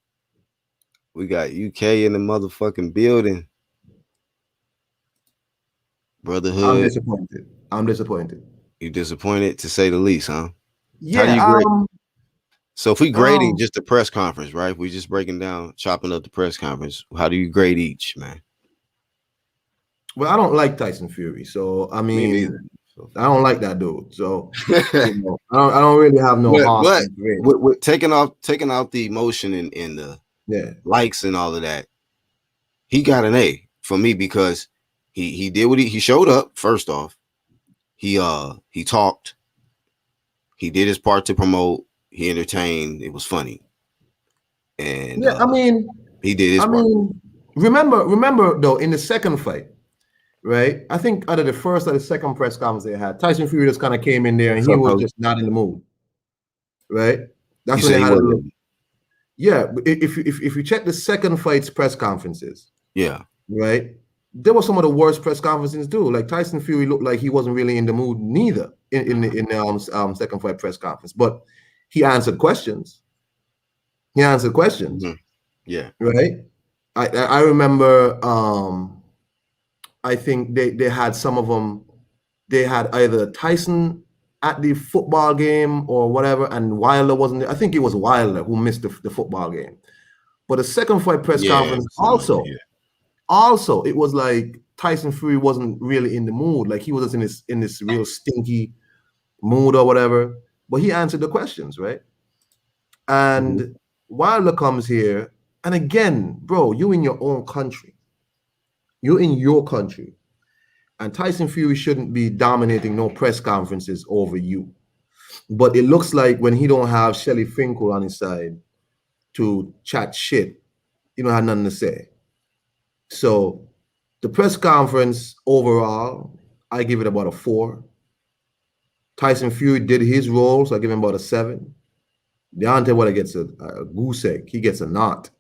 Speaker 1: We got UK in the motherfucking building. Brotherhood.
Speaker 3: I'm disappointed.
Speaker 1: You disappointed, to say the least, huh?
Speaker 3: Yeah.
Speaker 1: How do you grade? So if we grading just the press conference, right? If we just breaking down, chopping up the press conference, how do you grade each, man?
Speaker 3: Well, I don't like Tyson Fury, so I mean,
Speaker 1: Me neither.
Speaker 3: I don't like that dude. So you know, I don't really have no heart.
Speaker 1: But with taking out the emotion and the likes and all of that, he got an A for me because he did what he showed up. First off, he talked, he did his part to promote, he entertained, it was funny, and
Speaker 3: I mean,
Speaker 1: he did his part.
Speaker 3: mean, remember though, in the second fight, right? I think either the first or the second press conference they had, Tyson Fury just kind of came in there and he was just not in the mood, right? That's when they had if you check the second fight's press conferences, right, there were some of the worst press conferences too. Like Tyson Fury looked like he wasn't really in the mood neither in the second fight press conference, but he answered questions.
Speaker 1: Mm-hmm. Yeah,
Speaker 3: right. I remember. I think they had some of them. They had either Tyson at the football game or whatever, and Wilder wasn't there. I think it was Wilder who missed the football game. But the second fight press conference also it was like Tyson Fury wasn't really in the mood. Like he was just in this real stinky mood or whatever. But he answered the questions, right? And Wilder comes here, and again, bro, you in your own country. You're in your country, and Tyson Fury shouldn't be dominating no press conferences over you. But it looks like when he don't have Shelly Finkel on his side to chat shit, he don't have nothing to say. So the press conference overall, I give it about a 4. Tyson Fury did his role, so I give him about a 7. Deontay Wilder gets a goose egg. He gets a knot.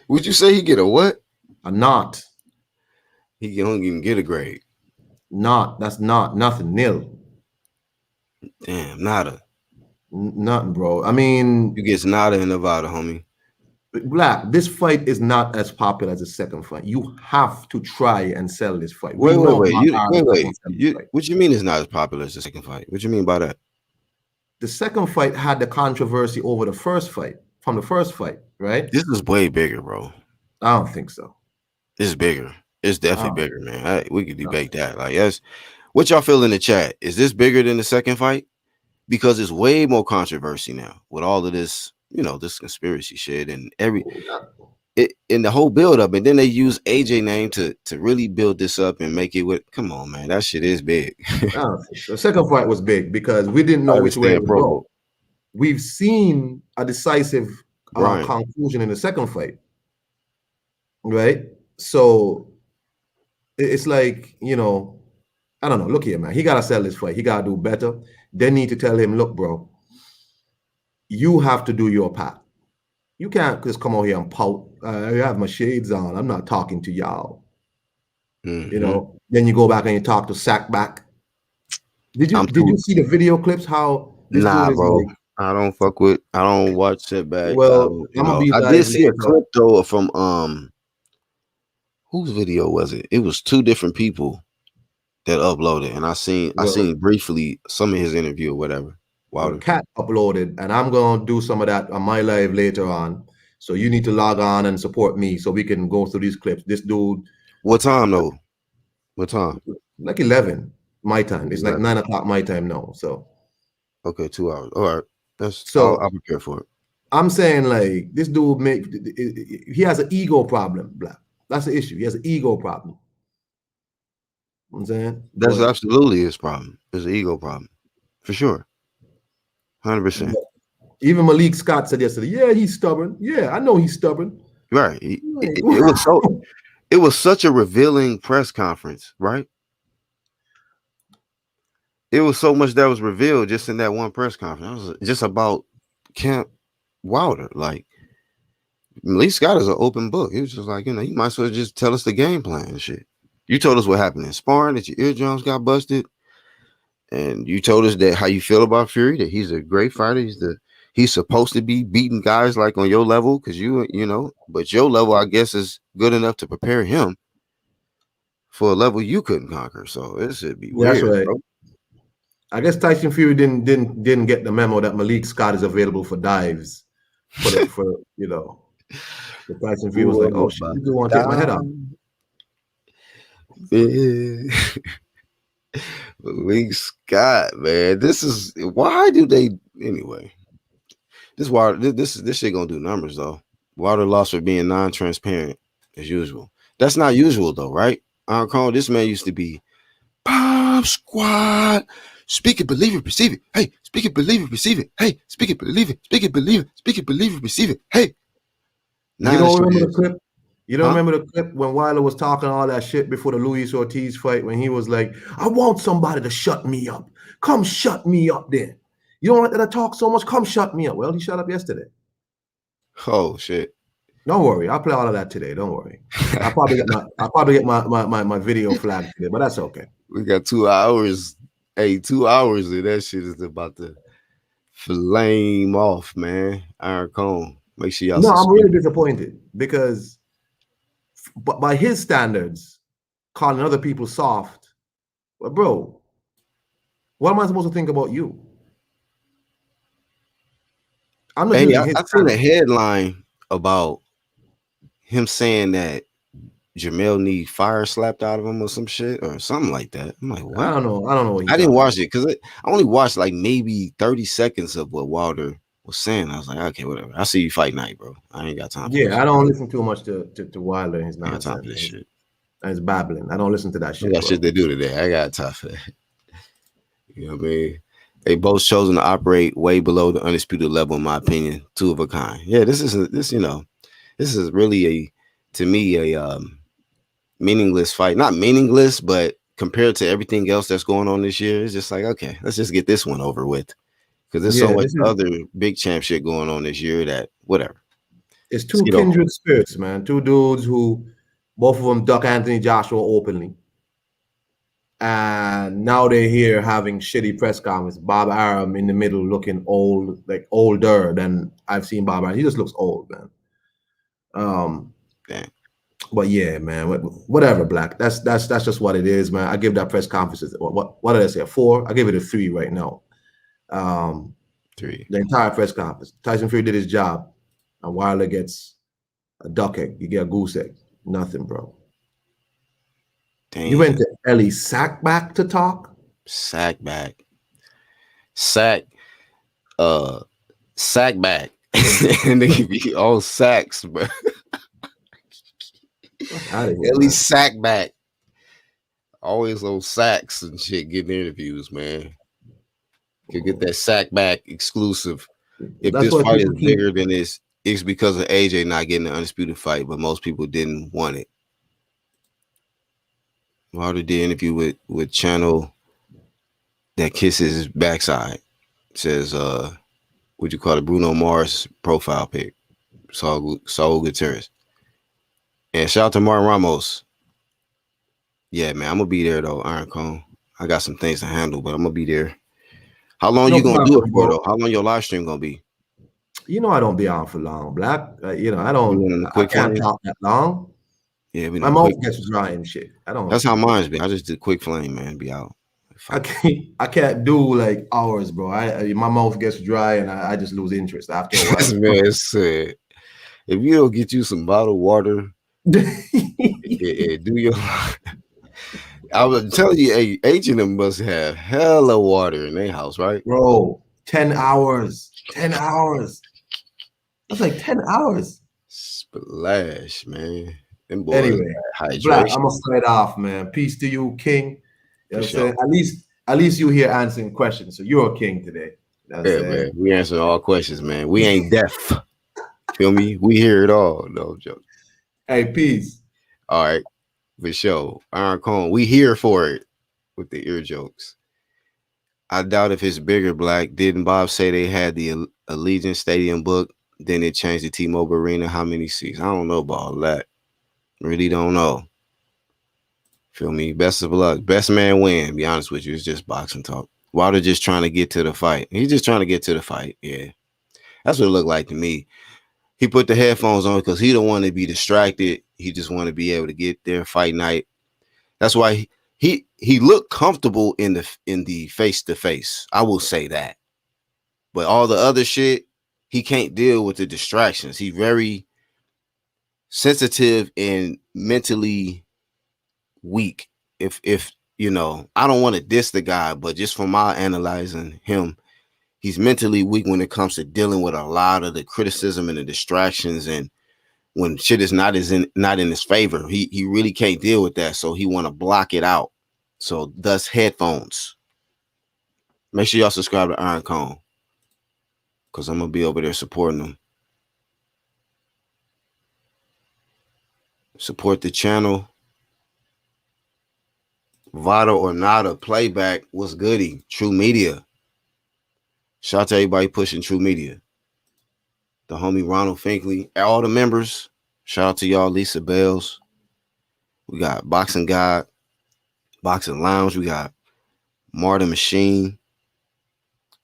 Speaker 1: Would you say he get a what?
Speaker 3: A knot.
Speaker 1: He don't even get a grade.
Speaker 3: Not. That's not nothing. Nil.
Speaker 1: Damn, nada.
Speaker 3: Nothing, bro. I mean,
Speaker 1: you get nada in Nevada, homie.
Speaker 3: Black, this fight is not as popular as the second fight. You have to try and sell this fight.
Speaker 1: Wait. What you mean it's not as popular as the second fight? What you mean by that?
Speaker 3: The second fight had the controversy over the first fight. From the first fight, right?
Speaker 1: This is way bigger, bro.
Speaker 3: I don't think so.
Speaker 1: It's bigger. It's definitely bigger, man. We could debate that. Like, yes. What y'all feel in the chat? Is this bigger than the second fight? Because it's way more controversy now with all of this, this conspiracy shit and in the whole build up. And then they use AJ name to really build this up and make it come on, man. That shit is big.
Speaker 3: The second fight was big because we didn't know which way it would go. We've seen a decisive conclusion in the second fight, right? So it's like, I don't know. Look here, man. He got to sell this fight. He got to do better. They need to tell him, look, bro, you have to do your part. You can't just come out here and pout. I have my shades on. I'm not talking to y'all.
Speaker 1: Mm-hmm.
Speaker 3: Then you go back and you talk to Sackback. Did you see the video clips? How this dude is
Speaker 1: bro.
Speaker 3: like,
Speaker 1: I don't watch Setback.
Speaker 3: Well,
Speaker 1: I did see a clip though from whose video was it? It was 2 different people that uploaded, and I seen briefly some of his interview or whatever.
Speaker 3: Wow. Cat uploaded, and I'm gonna do some of that on my live later on. So you need to log on and support me so we can go through these clips. This dude.
Speaker 1: What time though? What time?
Speaker 3: Like 11 my time. It's like 9 o'clock my time now. So
Speaker 1: okay, 2 hours. All right. I'll prepare for it.
Speaker 3: I'm saying like this dude he has an ego problem, Black. That's the issue. He has an ego problem. You know what I'm saying
Speaker 1: that's absolutely his problem. It's an ego problem, for sure. 100%.
Speaker 3: Even Malik Scott said yesterday, yeah, he's stubborn. Yeah, I know he's stubborn.
Speaker 1: Right. It was such a revealing press conference, right? It was so much that was revealed just in that one press conference. It was just about Camp Wilder. Like Malik Scott is an open book. He was just like, you might as well just tell us the game plan and shit. You told us what happened in sparring, that your eardrums got busted. And you told us that how you feel about Fury, that he's a great fighter. He's supposed to be beating guys like on your level because but your level, I guess, is good enough to prepare him for a level you couldn't conquer. So it should be weird.
Speaker 3: That's right.
Speaker 1: Bro.
Speaker 3: I guess Tyson Fury didn't get the memo that Malik Scott is available for dives. For Tyson Fury was like, oh shit, you want to take my head off.
Speaker 1: Malik Scott, man. This is why do they anyway? This shit gonna do numbers though. Wilder lost for being non-transparent as usual. That's not usual though, right? Iron Cone, this man used to be Pop Squad. Speak it, believe it, perceive it. Hey, speak it, believe it, perceive it. Hey, speak it, believe it, speak it, believe it, speak it, believe it, perceive it. Hey.
Speaker 3: You don't remember the clip? You don't remember the clip when Wilder was talking all that shit before the Luis Ortiz fight when he was like, I want somebody to shut me up. Come shut me up then. You don't like that I talk so much? Come shut me up. Well, he shut up yesterday.
Speaker 1: Oh shit.
Speaker 3: Don't worry. I'll play all of that today. Don't worry. I'll probably get my video flagged today, but that's okay.
Speaker 1: We got 2 hours. Hey, 2 hours and that shit is about to flame off, man. Iron Cone. Make sure y'all.
Speaker 3: No, I'm really disappointed because by his standards, calling other people soft. But bro, what am I supposed to think about you? I'm not.
Speaker 1: Hey, I seen a headline about him saying that Jamel need fire slapped out of him or some shit or something like that. I'm like, what?
Speaker 3: I don't know.
Speaker 1: I didn't watch it because I only watched like maybe 30 seconds of what Wilder was saying. I was like, okay, whatever. I see you fight night, bro. I ain't got time.
Speaker 3: I don't listen too much to Wilder and his nonsense.
Speaker 1: I got time for this shit.
Speaker 3: And his babbling. I don't listen to that shit.
Speaker 1: I got shit to do today. I got time for that. You know what I mean? They both chosen to operate way below the undisputed level, in my opinion. Two of a kind. Yeah, this is really to me a meaningless fight. Not meaningless, but compared to everything else that's going on this year, it's just like, okay, let's just get this one over with. Because there's so much other big champ shit going on this year that whatever.
Speaker 3: It's two kindred spirits, man. Two dudes who both of them duck Anthony Joshua openly. And now they're here having shitty press conferences. Bob Arum in the middle looking old, like older than I've seen Bob Arum. He just looks old, man.
Speaker 1: Damn.
Speaker 3: But yeah, man, whatever, Black. That's just what it is, man. I give that press conferences. What did I say? A 4? I give it a 3 right now.
Speaker 1: 3.
Speaker 3: The entire press conference. Tyson Fury did his job, and Wilder gets a duck egg. You get a goose egg. Nothing, bro.
Speaker 1: Damn.
Speaker 3: You went to Ellie Sackback to talk?
Speaker 1: Sackback. And they be all sacks, bro. Ellie Sackback. Always on sacks and shit getting interviews, man. Could get that Sackback exclusive. If this fight is bigger than this, it's because of AJ not getting the undisputed fight, but most people didn't want it. Wilder did an interview with channel that kisses his backside. Says what you call it, Bruno Mars profile pic. Saul Gutierrez. And shout out to Martin Ramos. Yeah, man, I'm gonna be there though, Iron Cone. I got some things to handle, but I'm gonna be there. How long you gonna do it for though? How long your live stream gonna be?
Speaker 3: You know I don't be on for long, Black. I can't talk that long.
Speaker 1: Yeah,
Speaker 3: my mouth gets dry and shit. I don't.
Speaker 1: That's how mine's be. I just did quick flame, man. Be out.
Speaker 3: I can't do like hours, bro. My mouth gets dry and I just lose interest after a while.
Speaker 1: Man said, if you don't get you some bottled water, do your. I was telling you, H&M must have hella water in their house, right?
Speaker 3: Bro, 10 hours. 10 hours. That's like 10 hours.
Speaker 1: Splash, man. Them boys
Speaker 3: anyway, Black, I'm gonna start off, man. Peace to you, King. You know what I'm saying? At least you here answering questions. So you're a king today.
Speaker 1: Yeah, man. We answer all questions, man. We ain't deaf. Feel me? We hear it all. No joke.
Speaker 3: Hey, peace.
Speaker 1: All right, for sure. Iron Cone, we here for it with the ear jokes. I doubt if it's bigger, Black. Didn't Bob say they had the Allegiant Stadium book? Then it changed to T-Mobile Arena. How many seats? I don't know about all that. Really don't know. Feel me? Best of luck. Best man win. Be honest with you, it's just boxing talk. Wilder just trying to get to the fight. He's just trying to get to the fight. Yeah, that's what it looked like to me. He put the headphones on because he don't want to be distracted. He just want to be able to get there fight night. That's why he looked comfortable in the face to face. I will say that. But all the other shit, he can't deal with the distractions. He's very sensitive and mentally weak. If you know, I don't want to diss the guy, but just from my analyzing him, he's mentally weak when it comes to dealing with a lot of the criticism and the distractions, and when shit is not in his favor, he really can't deal with that. So he want to block it out. So thus headphones. Make sure y'all subscribe to Iron Cone, because I'm gonna be over there supporting them. Support the channel. Vada or Nada playback was goody. True Media. Shout out to everybody pushing True Media. The homie Ronald Finkley, all the members. Shout out to y'all, Lisa Bells. We got Boxing God, Boxing Lounge. We got Martin Machine.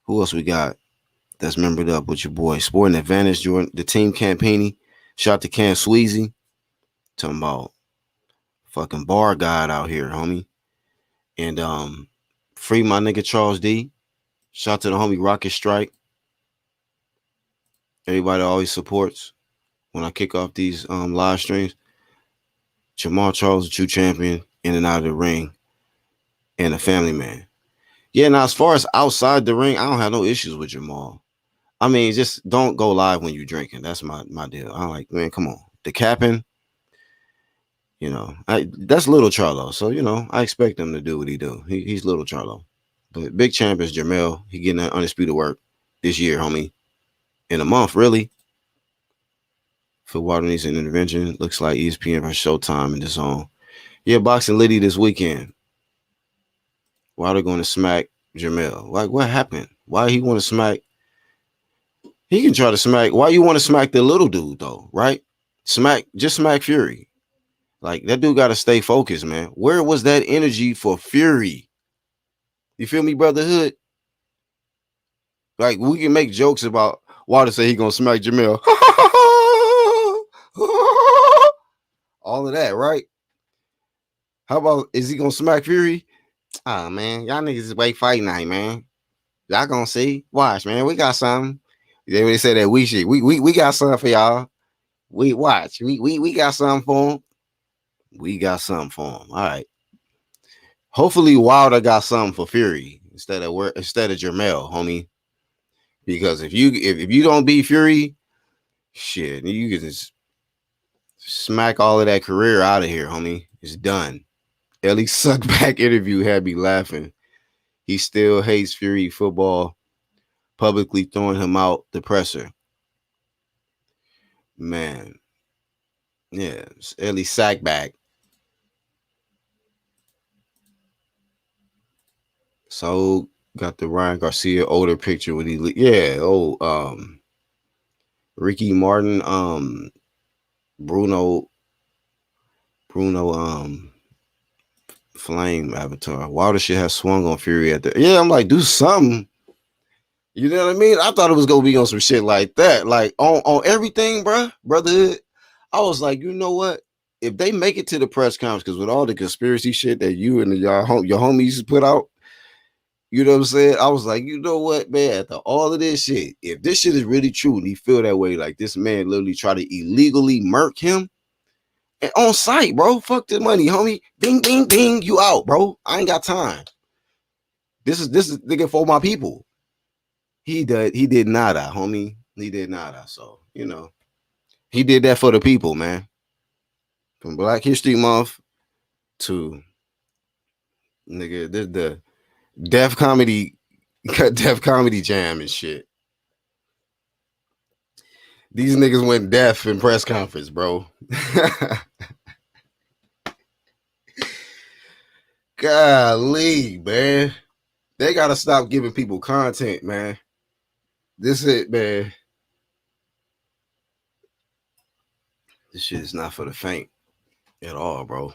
Speaker 1: Who else we got that's membered up with your boy? Sporting Advantage, Jordan, the team Campini. Shout out to Cam Sweezy. Talking about fucking bar god out here, homie. And free my nigga Charles D. Shout out to the homie Rocket Strike. Everybody always supports when I kick off these live streams. Jamal Charles, the true champion, in and out of the ring, and a family man. Yeah, now as far as outside the ring, I don't have no issues with Jamal. I mean, just don't go live when you're drinking. That's my deal. I'm like, man, come on. The capping, you know, that's Little Charlo. So, you know, I expect him to do what he do. He's Little Charlo. But big champ is Jamel. He getting that undisputed work this year, homie. In a month, really. Phil Wilder needs an intervention. Looks like ESPN for Showtime in the zone. Yeah, Boxing Liddy this weekend. Wilder going to smack Jamel. Like, what happened? Why he want to smack? He can try to smack. Why you want to smack the little dude, though, right? Just smack Fury. Like, that dude got to stay focused, man. Where was that energy for Fury? You feel me, brotherhood? Like, we can make jokes about Wilder say he going to smack Jamel. All of that, right? How about, is he going to smack Fury? Oh, man, y'all niggas is wait fight night, man. Y'all gonna see. Watch, man. We got something. They say that we shit. We got something for y'all. We watch. We got something for them. We got something for them. All right. Hopefully Wilder got something for Fury instead of Jermell, homie. Because if you don't beat Fury, shit, you can just smack all of that career out of here, homie. It's done. Ellie Suckback interview had me laughing. He still hates Fury football, publicly throwing him out the presser. Man. Yeah, it's Ellie Sackback. So got the Ryan Garcia older picture when he Ricky Martin, Bruno Flame avatar. Wilder should have swung on Fury at the. Yeah, I'm like, do something. You know what I mean? I thought it was gonna be on some shit like that, like on everything, brotherhood. I was like, you know what? If they make it to the press conference, because with all the conspiracy shit that you and your homies put out, you know what I'm saying? I was like, you know what, man? After all of this shit, if this shit is really true and he feel that way, like this man literally tried to illegally murk him. And on site, bro. Fuck the money, homie. Ding, ding, ding. You out, bro. I ain't got time. This is nigga for my people. He did nada, homie. He did nada. So, you know, he did that for the people, man. From Black History Month to nigga, the Def Comedy Jam and shit. These niggas went deaf in press conference, bro. Golly, man. They gotta stop giving people content, man. This it, man. This shit is not for the faint at all, bro.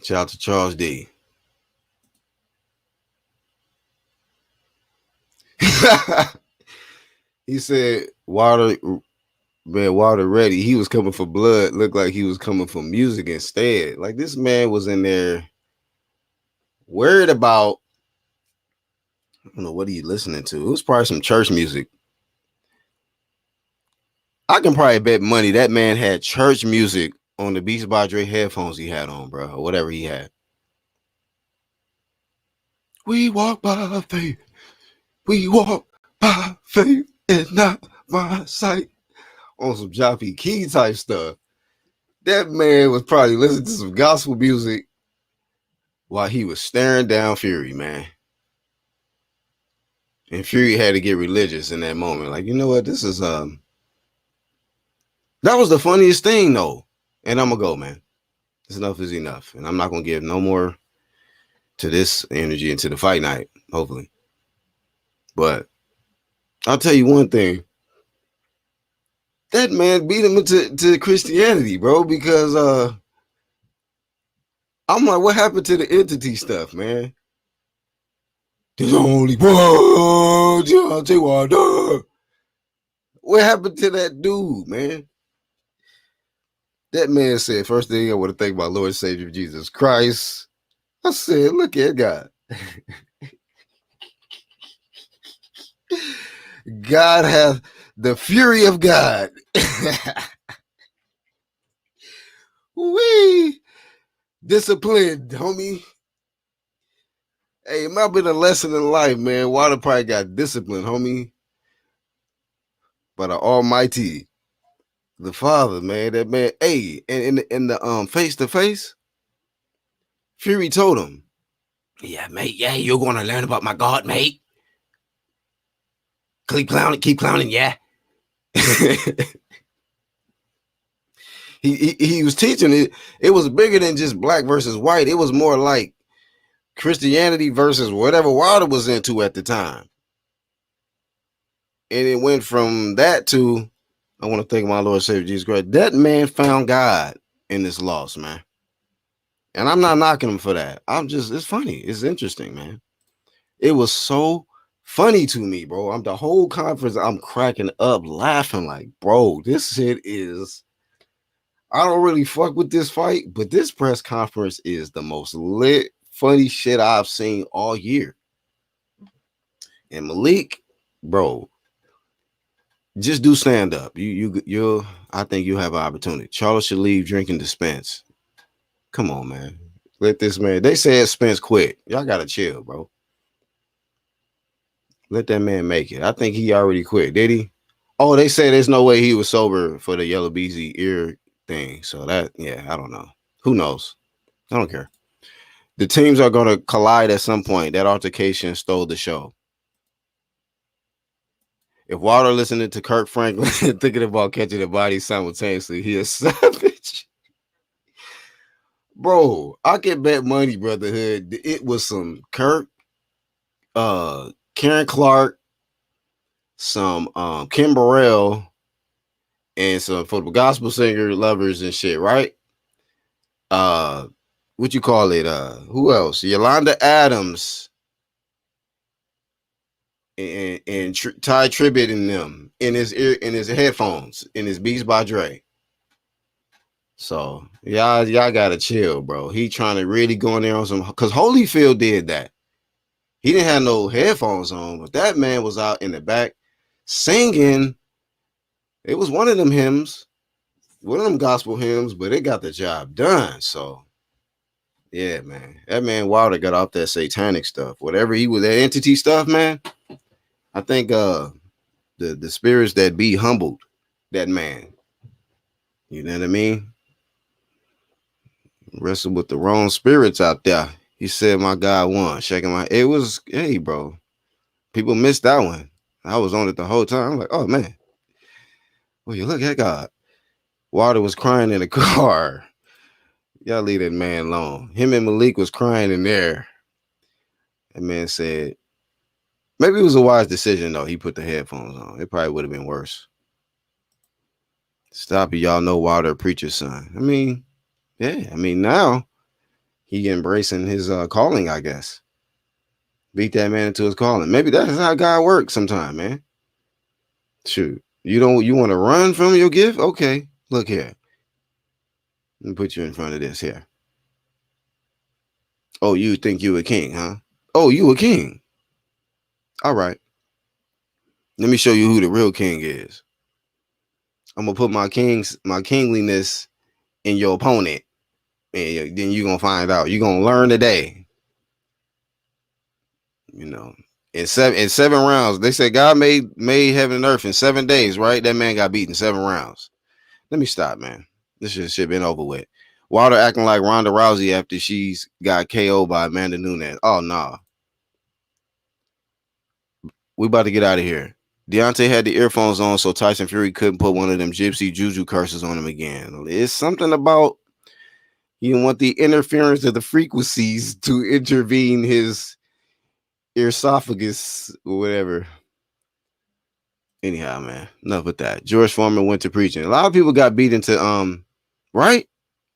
Speaker 1: Shout out to Charles D. He said, Water ready. He was coming for blood. Looked like he was coming for music instead. Like this man was in there worried about, I don't know, what are you listening to? It was probably some church music. I can probably bet money that man had church music on the Beats by Dre headphones he had on, bro, or whatever he had. We walk by faith. We walk by faith and not by sight. On some Joppy Key type stuff. That man was probably listening to some gospel music while he was staring down Fury, man. And Fury had to get religious in that moment. Like, you know what? This is that was the funniest thing, though. And I'm gonna go, man. This enough is enough. And I'm not gonna give no more to this energy into the fight night, hopefully. But I'll tell you one thing. That man beat him to Christianity, bro, because I'm like, what happened to the entity stuff, man? There's only one Deontay Wilder. What happened to that dude, man? That man said, first thing I want to thank my Lord and Savior Jesus Christ. I said, look at God. God hath the fury of God. We disciplined, homie. Hey, it might have been a lesson in life, man. Wilder probably got disciplined, homie. By the Almighty, the Father, man. That man, hey, and in the face to face, Fury told him, "Yeah, mate. Yeah, you're gonna learn about my God, mate. Keep clowning, yeah." He was teaching it. It was bigger than just black versus white. It was more like Christianity versus whatever Wilder was into at the time. And it went from that to, I want to thank my Lord and Savior Jesus Christ. That man found God in this loss, man. And I'm not knocking him for that. It's funny. It's interesting, man. It was so funny to me, bro. I'm the whole conference, I'm cracking up, laughing like, bro, this shit is, I don't really fuck with this fight, but this press conference is the most lit, funny shit I've seen all year. And Malik, bro, just do stand up. You I think you have an opportunity. Charles should leave drinking to Spence. Come on, man. Let this man. They said Spence quit. Y'all gotta chill, bro. Let that man make it. I think he already quit. Did he? Oh, they said there's no way he was sober for the Yellow Beezy ear thing. So that, yeah, I don't know. Who knows? I don't care. The teams are gonna collide at some point. That altercation stole the show. If Wilder listening to Kirk Franklin and thinking about catching the body simultaneously, he is savage. Bro, I can bet money, brotherhood. It was some Kirk, Karen Clark, some Kim Burrell, and some for the gospel singer lovers and shit, right? What you call it? Who else? Yolanda Adams and Ty Tribbett in them in his ear, in his headphones, in his Beats by Dre. So y'all gotta chill, bro. He trying to really go in there on some, because Holyfield did that. He didn't have no headphones on, but that man was out in the back singing. It was one of them hymns, one of them gospel hymns, but it got the job done. So yeah, man, that man Wilder got off that satanic stuff, whatever he was, that entity stuff, man. I think the spirits that be humbled that man. You know what I mean? Wrestled with the wrong spirits out there. He said, "My God won." Shaking my, it was, hey, bro. People missed that one. I was on it the whole time. I'm like, oh man, well, you look at God. Wilder was crying in the car. Y'all leave that man alone. Him and Malik was crying in there. That man said, maybe it was a wise decision though. He put the headphones on. It probably would have been worse. Stop it, y'all know Wilder a preacher's son. I mean, yeah. I mean, now he embracing his calling, I guess. Beat that man into his calling. Maybe that's how God works sometimes, man. Shoot. You want to run from your gift? Okay. Look here. Let me put you in front of this here. Oh, you think you a king, huh? Oh, you a king. All right. Let me show you who the real king is. I'm gonna put my kingliness in your opponent. And then you're gonna find out. You're gonna learn today. You know, in seven rounds, they said God made heaven and earth in 7 days, right? That man got beaten 7 rounds. Let me stop, man. This shit been over with. Wilder acting like Ronda Rousey after she's got KO'd by Amanda Nunes. Oh, no. We about to get out of here. Deontay had the earphones on so Tyson Fury couldn't put one of them gypsy juju curses on him again. It's something about you want the interference of the frequencies to intervene his esophagus or whatever. Anyhow, man, enough with that. George Foreman went to preaching. A lot of people got beat into right?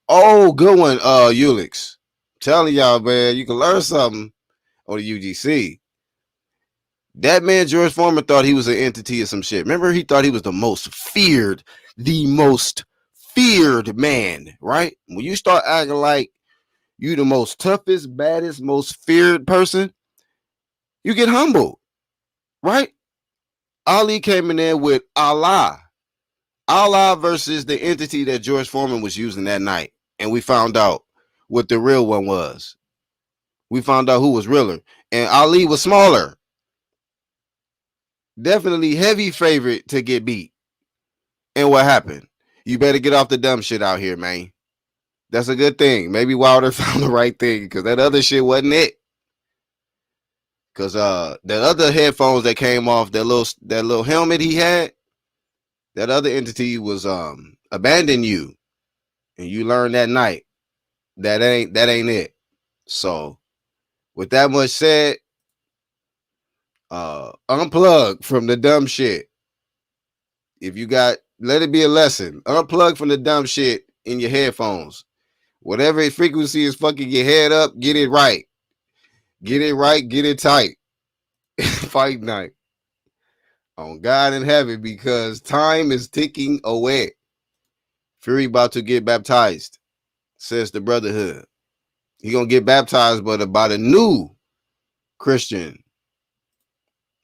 Speaker 1: Oh, good one, Ulix. Telling y'all, man, you can learn something on the UGC. That man, George Foreman, thought he was an entity or some shit. Remember, he thought he was the most feared man, right? When you start acting like you the most toughest, baddest, most feared person, you get humbled, right? Ali came in there with Allah versus the entity that George Foreman was using that night. And we found out what the real one was. We found out who was realer. And Ali was smaller. Definitely heavy favorite to get beat. And what happened? You better get off the dumb shit out here, man. That's a good thing. Maybe Wilder found the right thing because that other shit wasn't it. Because the other headphones that came off, that little helmet he had, that other entity was abandon you. And you learned that night that ain't it. So with that much said, unplug from the dumb shit. If you got, let it be a lesson. Unplug from the dumb shit in your headphones. Whatever frequency is fucking your head up, get it right. Get it right, get it tight. Fight night. On God in heaven, because time is ticking away. Fury about to get baptized, says the Brotherhood. He gonna get baptized, but about a new Christian.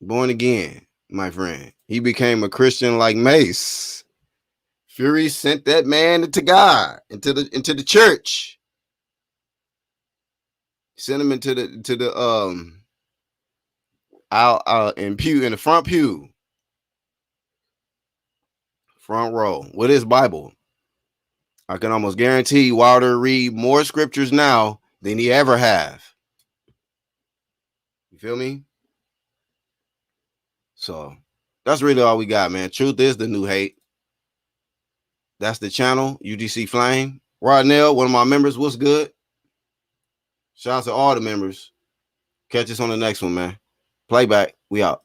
Speaker 1: Born again, my friend. He became a Christian like Mace. Fury sent that man into God, into the church. Sent him into the out in the front pew. Front row with his Bible. I can almost guarantee Wilder read more scriptures now than he ever have. You feel me? So that's really all we got, man. Truth is the new hate. That's the channel, UGC Flame. Rodnell, one of my members, what's good? Shout out to all the members. Catch us on the next one, man. Playback. We out.